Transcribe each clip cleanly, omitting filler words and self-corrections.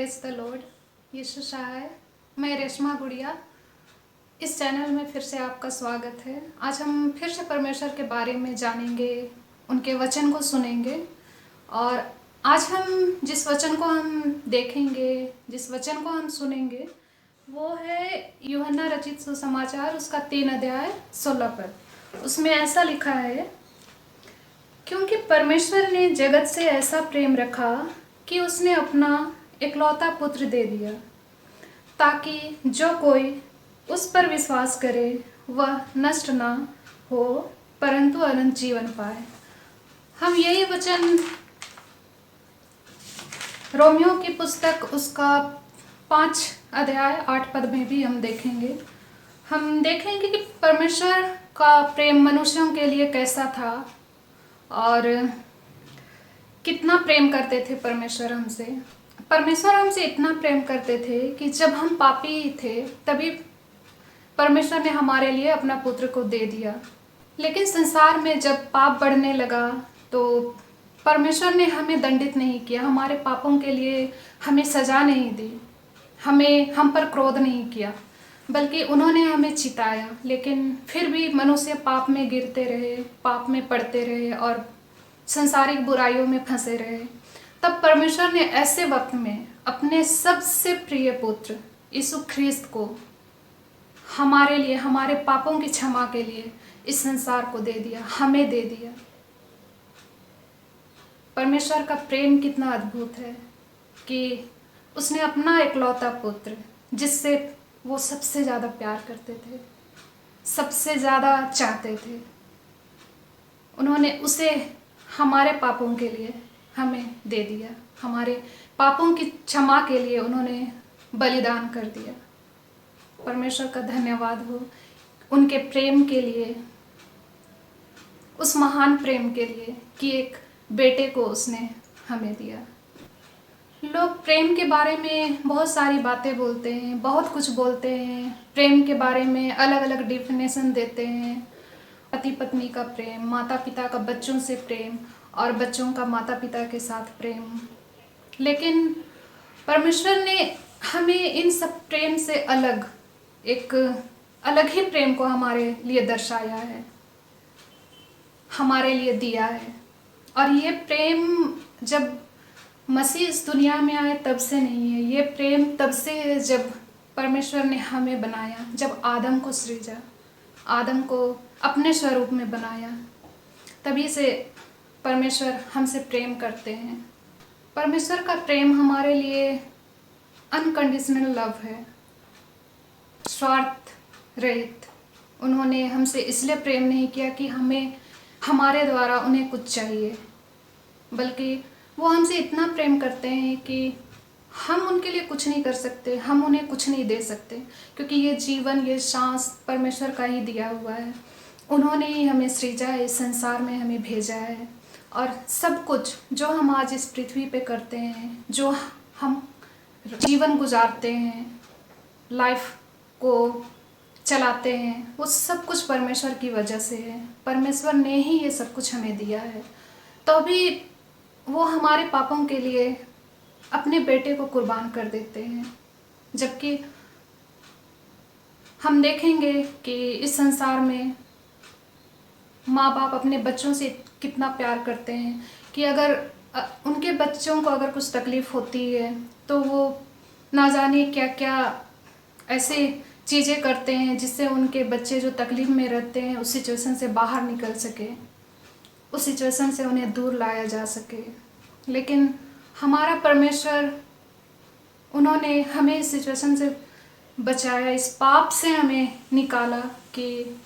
Praise the Lord. Yeshu सहाय। मैं रेशमा गुड़िया। इस चैनल में फिर से आपका स्वागत है। आज हम फिर से परमेश्वर के बारे में जानेंगे, उनके वचन को सुनेंगे। और आज हम जिस वचन को हम देखेंगे, जिस वचन को हम सुनेंगे, वो है यूहन्ना रचित सुसमाचार, उसका 3 अध्याय 16 पद। उसमें ऐसा लिखा है, क्योंकि परमेश्वर ने जगत से ऐसा प्रेम रखा कि उसने अपना इकलौता पुत्र दे दिया, ताकि जो कोई उस पर विश्वास करे वह नष्ट ना हो परंतु अनंत जीवन पाए। हम यही वचन रोमियो की पुस्तक उसका 5 अध्याय 8 पद में भी हम देखेंगे। हम देखेंगे कि परमेश्वर का प्रेम मनुष्यों के लिए कैसा था और कितना प्रेम करते थे परमेश्वर हमसे। परमेश्वर हमसे इतना प्रेम करते थे कि जब हम पापी थे तभी परमेश्वर ने हमारे लिए अपना पुत्र को दे दिया। लेकिन संसार में जब पाप बढ़ने लगा तो परमेश्वर ने हमें दंडित नहीं किया, हमारे पापों के लिए हमें सज़ा नहीं दी, हम पर क्रोध नहीं किया, बल्कि उन्होंने हमें चिताया। लेकिन फिर भी मनुष्य पाप में गिरते रहे, पाप में पड़ते रहे और संसारिक बुराइयों में फंसे रहे। तब परमेश्वर ने ऐसे वक्त में अपने सबसे प्रिय पुत्र यीशु ख्रिस्त को हमारे लिए, हमारे पापों की क्षमा के लिए इस संसार को दे दिया, हमें दे दिया। परमेश्वर का प्रेम कितना अद्भुत है कि उसने अपना इकलौता पुत्र, जिससे वो सबसे ज़्यादा प्यार करते थे, सबसे ज़्यादा चाहते थे, उन्होंने उसे हमारे पापों के लिए हमें दे दिया। हमारे पापों की क्षमा के लिए उन्होंने बलिदान कर दिया। परमेश्वर का धन्यवाद हो उनके प्रेम के लिए, उस महान प्रेम के लिए कि एक बेटे को उसने हमें दिया। लोग प्रेम के बारे में बहुत सारी बातें बोलते हैं, बहुत कुछ बोलते हैं। प्रेम के बारे में अलग अलग डेफिनेशन देते हैं। पति पत्नी का प्रेम, माता पिता का बच्चों से प्रेम और बच्चों का माता पिता के साथ प्रेम। लेकिन परमेश्वर ने हमें इन सब प्रेम से अलग एक अलग ही प्रेम को हमारे लिए दर्शाया है, हमारे लिए दिया है। और ये प्रेम जब मसीह इस दुनिया में आए तब से नहीं है, ये प्रेम तब से है जब परमेश्वर ने हमें बनाया, जब आदम को सृजा, आदम को अपने स्वरूप में बनाया, तभी से परमेश्वर हमसे प्रेम करते हैं। परमेश्वर का प्रेम हमारे लिए अनकंडीशनल लव है, स्वार्थ रहित। उन्होंने हमसे इसलिए प्रेम नहीं किया कि हमें हमारे द्वारा उन्हें कुछ चाहिए, बल्कि वो हमसे इतना प्रेम करते हैं कि हम उनके लिए कुछ नहीं कर सकते, हम उन्हें कुछ नहीं दे सकते, क्योंकि ये जीवन, ये सांस परमेश्वर का ही दिया हुआ है। उन्होंने ही हमें सृजा है, इस संसार में हमें भेजा है। और सब कुछ जो हम आज इस पृथ्वी पे करते हैं, जो हम जीवन गुजारते हैं, लाइफ को चलाते हैं, वो सब कुछ परमेश्वर की वजह से है। परमेश्वर ने ही ये सब कुछ हमें दिया है। तो भी वो हमारे पापों के लिए अपने बेटे को कुर्बान कर देते हैं। जबकि हम देखेंगे कि इस संसार में माँ बाप अपने बच्चों से कितना प्यार करते हैं कि अगर उनके बच्चों को अगर कुछ तकलीफ़ होती है तो वो ना जाने क्या क्या ऐसे चीज़ें करते हैं जिससे उनके बच्चे जो तकलीफ़ में रहते हैं उस सिचुएशन से बाहर निकल सके, उस सिचुएशन से उन्हें दूर लाया जा सके। लेकिन हमारा परमेश्वर, उन्होंने हमें इस सिचुएशन से बचाया, इस पाप से हमें निकाला कि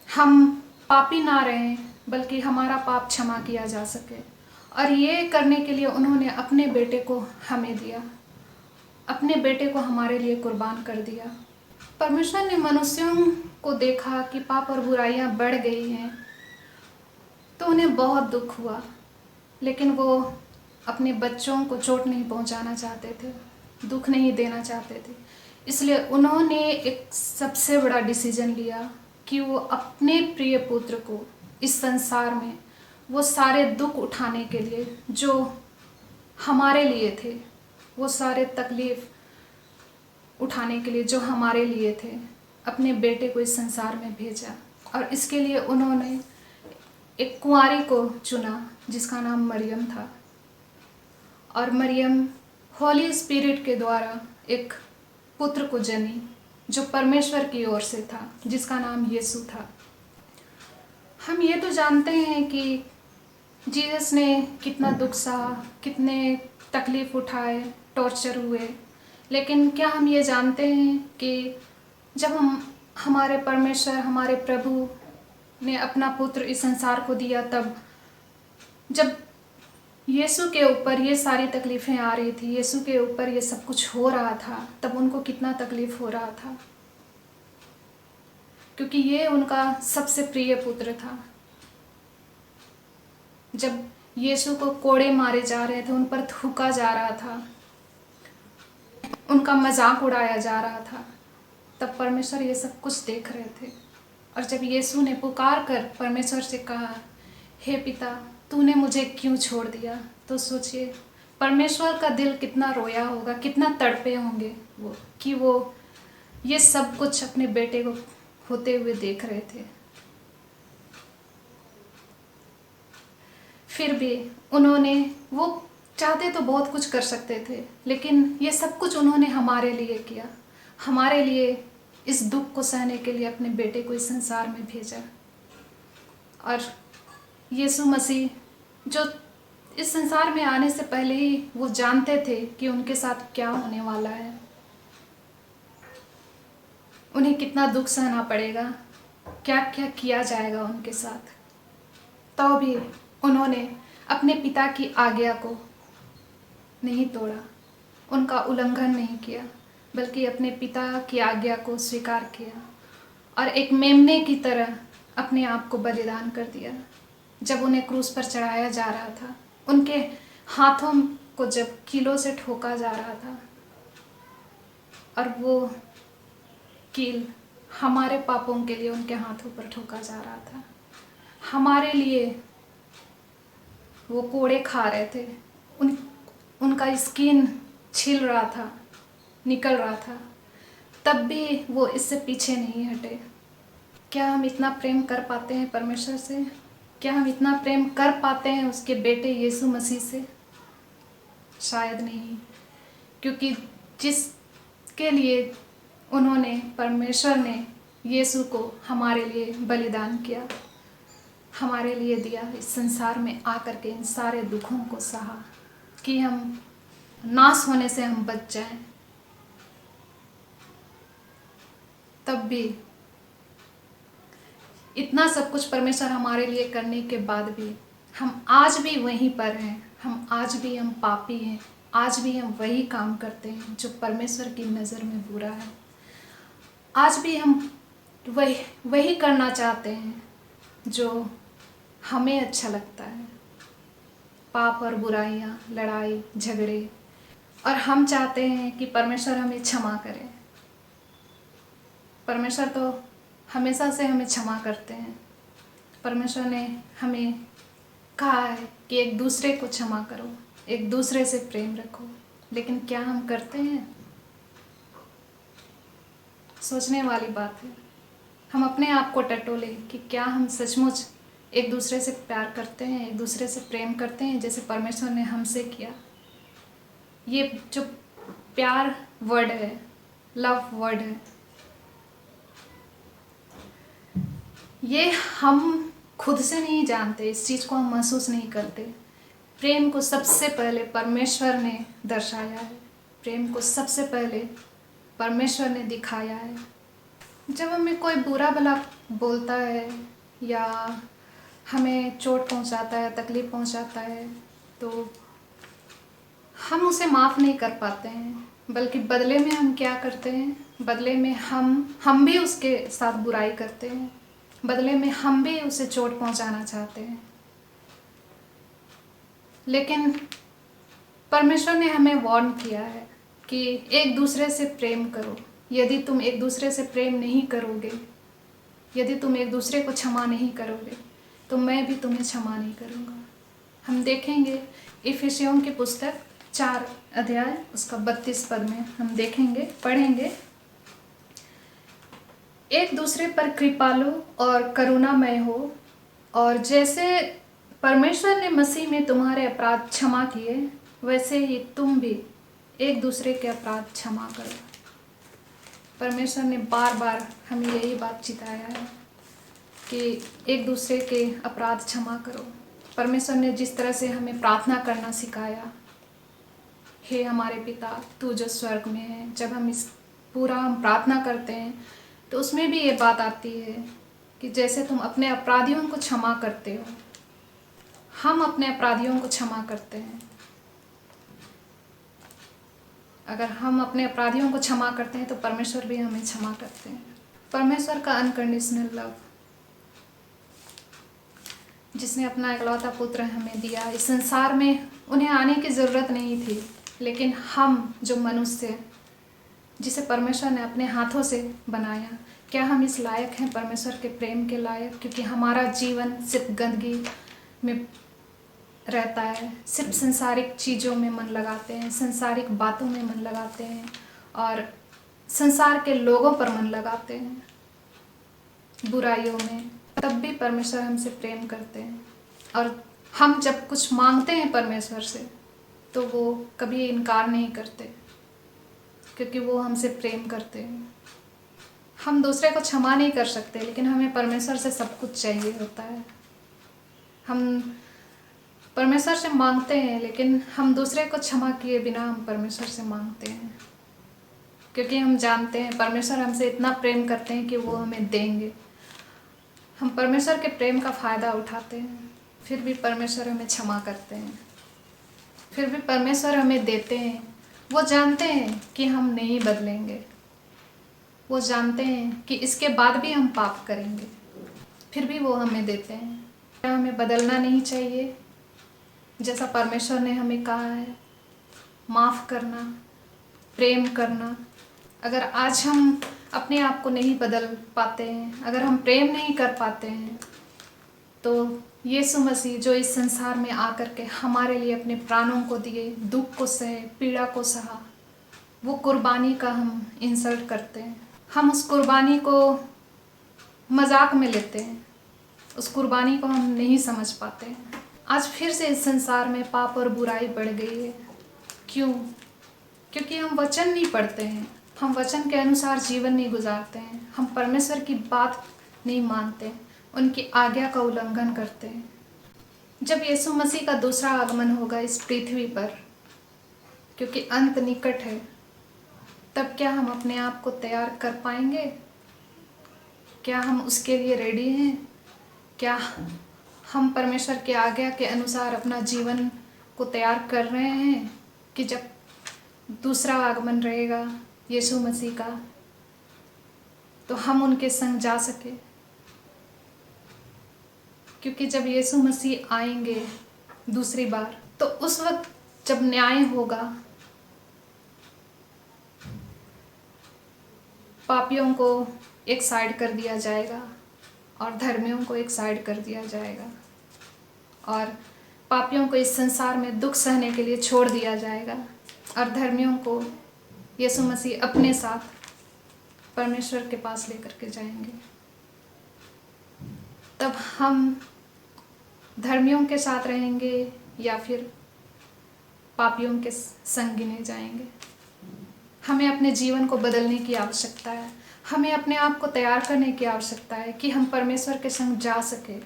हम पापी ना रहें, बल्कि हमारा पाप क्षमा किया जा सके। और ये करने के लिए उन्होंने अपने बेटे को हमें दिया, अपने बेटे को हमारे लिए कुर्बान कर दिया। परमेश्वर ने मनुष्यों को देखा कि पाप और बुराइयां बढ़ गई हैं, तो उन्हें बहुत दुख हुआ। लेकिन वो अपने बच्चों को चोट नहीं पहुंचाना चाहते थे, दुख नहीं देना चाहते थे। इसलिए उन्होंने एक सबसे बड़ा डिसीजन लिया कि वो अपने प्रिय पुत्र को इस संसार में वो सारे दुख उठाने के लिए जो हमारे लिए थे, वो सारे तकलीफ़ उठाने के लिए जो हमारे लिए थे, अपने बेटे को इस संसार में भेजा। और इसके लिए उन्होंने एक कुंवारी को चुना जिसका नाम मरियम था। और मरियम होली स्पिरिट के द्वारा एक पुत्र को जनी जो परमेश्वर की ओर से था, जिसका नाम यीशु था। हम ये तो जानते हैं कि जीसस ने कितना दुख सहा, कितने तकलीफ़ उठाए, टॉर्चर हुए, लेकिन क्या हम ये जानते हैं कि जब हमारे परमेश्वर, हमारे प्रभु ने अपना पुत्र इस संसार को दिया, तब जब यीशु के ऊपर ये सारी तकलीफ़ें आ रही थी, यीशु के ऊपर ये सब कुछ हो रहा था, तब उनको कितना तकलीफ़ हो रहा था, क्योंकि ये उनका सबसे प्रिय पुत्र था। जब यीशु को कोड़े मारे जा रहे थे, उन पर थूका जा रहा था, उनका मजाक उड़ाया जा रहा था, तब परमेश्वर ये सब कुछ देख रहे थे। और जब यीशु ने पुकार कर परमेश्वर से कहा, हे पिता, तूने मुझे क्यों छोड़ दिया, तो सोचिए परमेश्वर का दिल कितना रोया होगा, कितना तड़पे होंगे वो, कि वो ये सब कुछ अपने बेटे को होते हुए देख रहे थे। फिर भी उन्होंने, वो चाहते तो बहुत कुछ कर सकते थे, लेकिन ये सब कुछ उन्होंने हमारे लिए किया, हमारे लिए इस दुख को सहने के लिए अपने बेटे को इस संसार में भेजा। और यीशु मसीह जो इस संसार में आने से पहले ही वो जानते थे कि उनके साथ क्या होने वाला है, उन्हें कितना दुख सहना पड़ेगा, क्या क्या किया जाएगा उनके साथ, तो भी उन्होंने अपने पिता की आज्ञा को नहीं तोड़ा, उनका उल्लंघन नहीं किया, बल्कि अपने पिता की आज्ञा को स्वीकार किया और एक मेमने की तरह अपने आप को बलिदान कर दिया। जब उन्हें क्रूस पर चढ़ाया जा रहा था, उनके हाथों को जब कीलों से ठोका जा रहा था, और वो कील हमारे पापों के लिए उनके हाथों पर ठोका जा रहा था, हमारे लिए वो कोड़े खा रहे थे, उनका स्किन छिल रहा था, निकल रहा था, तब भी वो इससे पीछे नहीं हटे। क्या हम इतना प्रेम कर पाते हैं परमेश्वर से? क्या हम इतना प्रेम कर पाते हैं उसके बेटे यीशु मसीह से? शायद नहीं, क्योंकि जिसके लिए उन्होंने, परमेश्वर ने यीशु को हमारे लिए बलिदान किया, हमारे लिए दिया, इस संसार में आकर के इन सारे दुखों को सहा कि हम नाश होने से हम बच जाएं, तब भी इतना सब कुछ परमेश्वर हमारे लिए करने के बाद भी हम आज भी वहीं पर हैं, हम आज भी हम पापी हैं, आज भी हम वही काम करते हैं जो परमेश्वर की नज़र में बुरा है, आज भी हम वही करना चाहते हैं जो हमें अच्छा लगता है, पाप और बुराइयाँ, लड़ाई झगड़े, और हम चाहते हैं कि परमेश्वर हमें क्षमा करे। परमेश्वर तो हमेशा से हमें क्षमा करते हैं। परमेश्वर ने हमें कहा है कि एक दूसरे को क्षमा करो, एक दूसरे से प्रेम रखो, लेकिन क्या हम करते हैं? सोचने वाली बात है। हम अपने आप को टटोलें कि क्या हम सचमुच एक दूसरे से प्यार करते हैं, एक दूसरे से प्रेम करते हैं जैसे परमेश्वर ने हमसे किया। ये जो प्यार वर्ड है, लव वर्ड है, ये हम खुद से नहीं जानते, इस चीज़ को हम महसूस नहीं करते। प्रेम को सबसे पहले परमेश्वर ने दर्शाया है, प्रेम को सबसे पहले परमेश्वर ने दिखाया है। जब हमें कोई बुरा भला बोलता है या हमें चोट पहुंचाता है, तकलीफ़ पहुंचाता है, तो हम उसे माफ़ नहीं कर पाते हैं, बल्कि बदले में हम क्या करते हैं? बदले में हम भी उसके साथ बुराई करते हैं, बदले में हम भी उसे चोट पहुंचाना चाहते हैं। लेकिन परमेश्वर ने हमें वार्न किया है कि एक दूसरे से प्रेम करो। यदि तुम एक दूसरे से प्रेम नहीं करोगे, यदि तुम एक दूसरे को क्षमा नहीं करोगे, तो मैं भी तुम्हें क्षमा नहीं करूँगा। हम देखेंगे इफिसियों की पुस्तक 4 अध्याय उसका 32 पद में हम देखेंगे, पढ़ेंगे। एक दूसरे पर कृपालु और करुणामय हो, और जैसे परमेश्वर ने मसीह में तुम्हारे अपराध क्षमा किए, वैसे ही तुम भी एक दूसरे के अपराध क्षमा करो। परमेश्वर ने बार बार हमें यही बात चिताया है कि एक दूसरे के अपराध क्षमा करो। परमेश्वर ने जिस तरह से हमें प्रार्थना करना सिखाया, हे हमारे पिता तू जो स्वर्ग में है, जब हम हम प्रार्थना करते हैं तो उसमें भी ये बात आती है कि जैसे तुम अपने अपराधियों को क्षमा करते हो, हम अपने अपराधियों को क्षमा करते हैं। अगर हम अपने अपराधियों को क्षमा करते हैं तो परमेश्वर भी हमें क्षमा करते हैं। परमेश्वर का अनकंडीशनल लव, जिसने अपना इकलौता पुत्र हमें दिया। इस संसार में उन्हें आने की ज़रूरत नहीं थी, लेकिन हम जो मनुष्य, जिसे परमेश्वर ने अपने हाथों से बनाया, क्या हम इस लायक हैं परमेश्वर के प्रेम के लायक? क्योंकि हमारा जीवन सिर्फ गंदगी में रहता है, सिर्फ संसारिक चीज़ों में मन लगाते हैं, संसारिक बातों में मन लगाते हैं और संसार के लोगों पर मन लगाते हैं, बुराइयों में। तब भी परमेश्वर हमसे प्रेम करते हैं, और हम जब कुछ मांगते हैं परमेश्वर से तो वो कभी इनकार नहीं करते, क्योंकि वो हमसे प्रेम करते हैं। हम दूसरे को क्षमा नहीं कर सकते, लेकिन हमें परमेश्वर से सब कुछ चाहिए होता है। हम परमेश्वर से मांगते हैं, लेकिन हम दूसरे को क्षमा किए बिना हम परमेश्वर से मांगते हैं, क्योंकि हम जानते हैं परमेश्वर हमसे इतना प्रेम करते हैं कि वो हमें देंगे। हम परमेश्वर के प्रेम का फ़ायदा उठाते हैं, फिर भी परमेश्वर हमें क्षमा करते हैं, फिर भी परमेश्वर हमें देते हैं। वो जानते हैं कि हम नहीं बदलेंगे, वो जानते हैं कि इसके बाद भी हम पाप करेंगे, फिर भी वो हमें देते हैं। क्या हमें बदलना नहीं चाहिए? जैसा परमेश्वर ने हमें कहा है, माफ़ करना, प्रेम करना। अगर आज हम अपने आप को नहीं बदल पाते हैं, अगर हम प्रेम नहीं कर पाते हैं, तो यीशु मसीह जो इस संसार में आकर के हमारे लिए अपने प्राणों को दिए, दुख को सहे, पीड़ा को सहा, वो कुर्बानी का हम इंसल्ट करते हैं। हम उस कुर्बानी को मजाक में लेते हैं, उस कुर्बानी को हम नहीं समझ पाते हैं। आज फिर से इस संसार में पाप और बुराई बढ़ गई है। क्यों? क्योंकि हम वचन नहीं पढ़ते हैं, हम वचन के अनुसार जीवन नहीं गुजारते हैं, हम परमेश्वर की बात नहीं मानते, उनकी आज्ञा का उल्लंघन करते हैं। जब यीशु मसीह का दूसरा आगमन होगा इस पृथ्वी पर, क्योंकि अंत निकट है, तब क्या हम अपने आप को तैयार कर पाएंगे? क्या हम उसके लिए रेडी हैं? क्या हम परमेश्वर की आज्ञा के अनुसार अपना जीवन को तैयार कर रहे हैं कि जब दूसरा आगमन रहेगा यीशु मसीह का, तो हम उनके संग जा सके? क्योंकि जब यीशु मसीह आएंगे दूसरी बार, तो उस वक्त जब न्याय होगा, पापियों को एक साइड कर दिया जाएगा और धर्मियों को एक साइड कर दिया जाएगा, और पापियों को इस संसार में दुख सहने के लिए छोड़ दिया जाएगा, और धर्मियों को यीशु मसीह अपने साथ परमेश्वर के पास लेकर के जाएंगे। तब हम धर्मियों के साथ रहेंगे या फिर पापियों के संग गिने जाएंगे? हमें अपने जीवन को बदलने की आवश्यकता है, हमें अपने आप को तैयार करने की आवश्यकता है कि हम परमेश्वर के संग जा सके।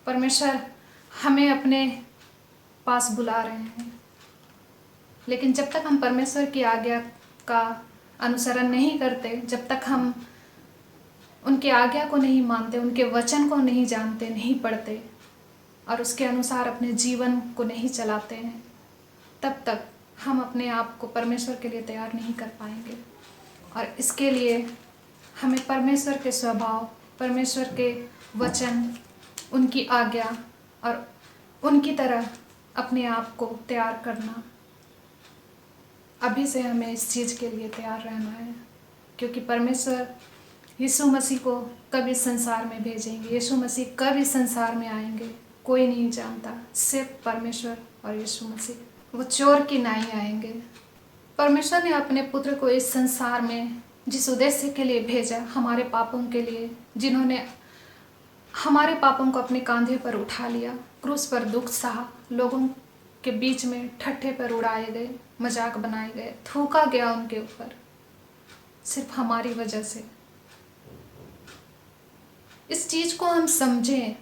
परमेश्वर हमें अपने पास बुला रहे हैं, लेकिन जब तक हम परमेश्वर की आज्ञा का अनुसरण नहीं करते, जब तक हम उनकी आज्ञा को नहीं मानते, उनके वचन को नहीं जानते, नहीं पढ़ते और उसके अनुसार अपने जीवन को नहीं चलाते हैं, तब तक हम अपने आप को परमेश्वर के लिए तैयार नहीं कर पाएंगे। और इसके लिए हमें परमेश्वर के स्वभाव, परमेश्वर के वचन, उनकी आज्ञा और उनकी तरह अपने आप को तैयार करना। अभी से हमें इस चीज़ के लिए तैयार रहना है, क्योंकि परमेश्वर यीशु मसीह को कब इस संसार में भेजेंगे, यीशु मसीह कब इस संसार में आएंगे, कोई नहीं जानता, सिर्फ परमेश्वर और यीशु मसीह। वो चोर की नाई आएंगे। परमेश्वर ने अपने पुत्र को इस संसार में जिस उद्देश्य के लिए भेजा, हमारे पापों के लिए, जिन्होंने हमारे पापों को अपने कांधे पर उठा लिया, क्रूस पर दुख सहा, लोगों के बीच में ठट्ठे पर उड़ाए गए, मजाक बनाए गए, थूका गया उनके ऊपर, सिर्फ हमारी वजह से। इस चीज को हम समझें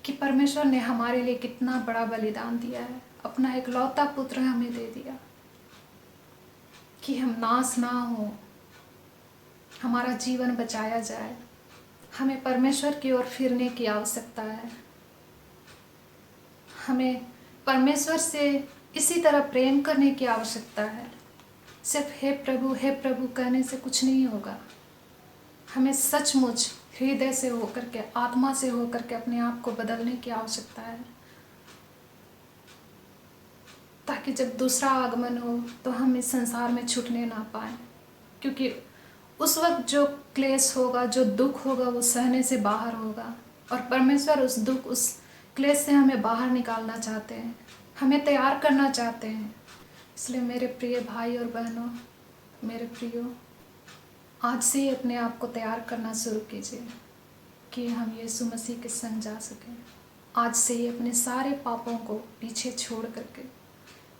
कि परमेश्वर ने हमारे लिए कितना बड़ा बलिदान दिया है, अपना इकलौता पुत्र हमें दे दिया कि हम नाश ना हो, हमारा जीवन बचाया जाए। हमें परमेश्वर की ओर फिरने की आवश्यकता है। हमें परमेश्वर से इसी तरह प्रेम करने की आवश्यकता है। सिर्फ हे प्रभु कहने से कुछ नहीं होगा। हमें सचमुच हृदय से होकर के, आत्मा से होकर के अपने आप को बदलने की आवश्यकता है, ताकि जब दूसरा आगमन हो तो हम इस संसार में छूटने ना पाए। क्योंकि उस वक्त जो क्लेश होगा, जो दुख होगा, वो सहने से बाहर होगा, और परमेश्वर उस दुख, उस क्लेश से हमें बाहर निकालना चाहते हैं, हमें तैयार करना चाहते हैं। इसलिए मेरे प्रिय भाई और बहनों, मेरे प्रियो, आज से ही अपने आप को तैयार करना शुरू कीजिए कि हम यीशु मसीह के संग जा सकें। आज से ही अपने सारे पापों को पीछे छोड़ करके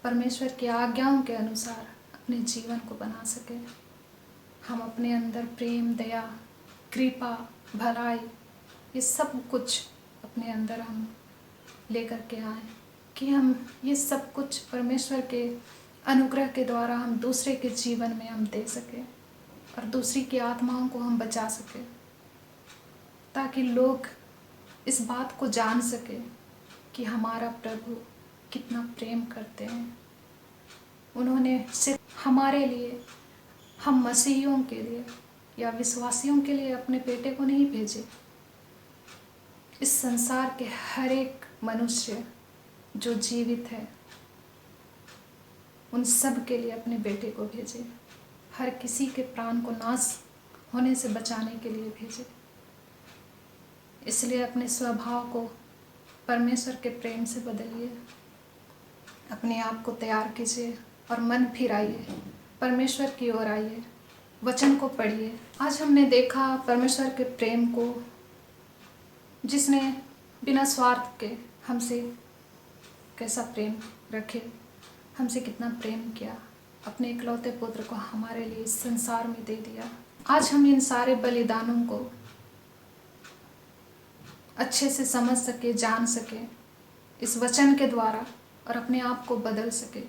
परमेश्वर की आज्ञाओं के अनुसार अपने जीवन को बना सकें। हम अपने अंदर प्रेम, दया, कृपा, भलाई, ये सब कुछ अपने अंदर हम लेकर के आए कि हम ये सब कुछ परमेश्वर के अनुग्रह के द्वारा हम दूसरे के जीवन में हम दे सकें और दूसरी की आत्माओं को हम बचा सकें, ताकि लोग इस बात को जान सके कि हमारा प्रभु कितना प्रेम करते हैं। उन्होंने सिर्फ हमारे लिए, हम मसीहियों के लिए या विश्वासियों के लिए अपने बेटे को नहीं भेजे, इस संसार के हर एक मनुष्य जो जीवित है उन सब के लिए अपने बेटे को भेजे, हर किसी के प्राण को नाश होने से बचाने के लिए भेजे। इसलिए अपने स्वभाव को परमेश्वर के प्रेम से बदलिए, अपने आप को तैयार कीजिए और मन फिराइए, परमेश्वर की ओर आइए, वचन को पढ़िए। आज हमने देखा परमेश्वर के प्रेम को, जिसने बिना स्वार्थ के हमसे कैसा प्रेम रखे, हमसे कितना प्रेम किया, अपने इकलौते पुत्र को हमारे लिए इस संसार में दे दिया। आज हम इन सारे बलिदानों को अच्छे से समझ सके, जान सके इस वचन के द्वारा और अपने आप को बदल सके।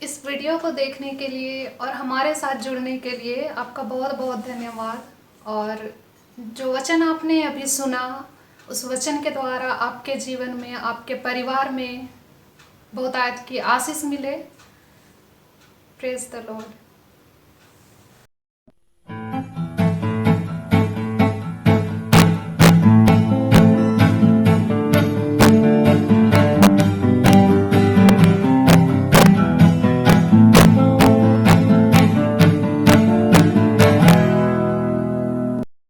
इस वीडियो को देखने के लिए और हमारे साथ जुड़ने के लिए आपका बहुत बहुत धन्यवाद। और जो वचन आपने अभी सुना, उस वचन के द्वारा आपके जीवन में, आपके परिवार में बहुतायत की आशीष मिले। Praise the Lord.